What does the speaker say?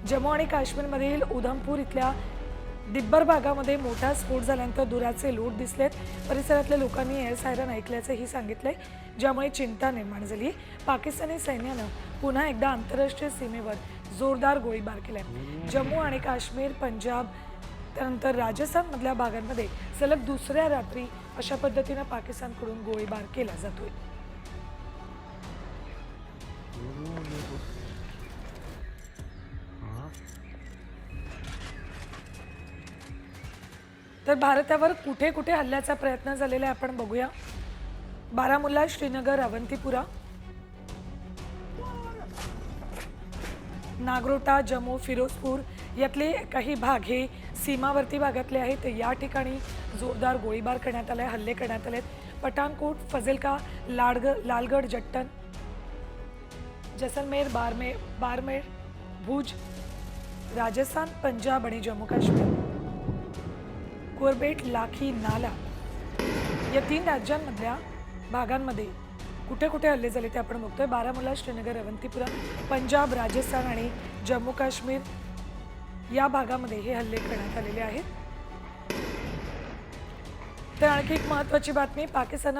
जम्मू आणि काश्मीरमधील उधमपूर इथल्या दिब्बर भागामध्ये मोठा स्फोट झाल्यानंतर धुराचे लोट दिसलेत। परिसरातल्या लोकांनी एअर सायरन ऐकल्याचंही सांगितलंय, ज्यामुळे चिंता निर्माण झाली। पाकिस्तानी सैन्यानं पुन्हा एकदा आंतरराष्ट्रीय सीमेवर जोरदार गोळीबार केलाय। जम्मू आणि काश्मीर, पंजाब त्यानंतर राजस्थानमधल्या भागांमध्ये सलग दुसऱ्या रात्री अशा पद्धतीनं पाकिस्तानकडून गोळीबार केला जातोय। तर भारतावर कुठे कुठे हल्ल्याचा प्रयत्न झालेला आहे आपण बघूया। बारामुल्ला, श्रीनगर, अवंतीपुरा, नागरोटा, जम्मू, फिरोजपूर यातले काही भाग हे सीमावर्ती भागातले आहेत। या ठिकाणी जोरदार गोळीबार करण्यात आलाय, हल्ले करण्यात आलेत। पठाणकोट, फजिल्का, लालगड, जट्टन, जैसलमेर, बारमेर, भुज, राजस्थान, पंजाब आणि जम्मू काश्मीर, कोरबेट, लाखी, नाला या 3 राज्यांमधल्या भागांमध्ये कुठे कुठे हल्ले झाले ते आपण बघतोय। बारामुल्ला, श्रीनगर, अवंतीपुरा, पंजाब, राजस्थान आणि जम्मू काश्मीर या भागामध्ये हे हल्ले करण्यात आलेले आहेत। तर आणखी एक महत्त्वाची बातमी, पाकिस्तान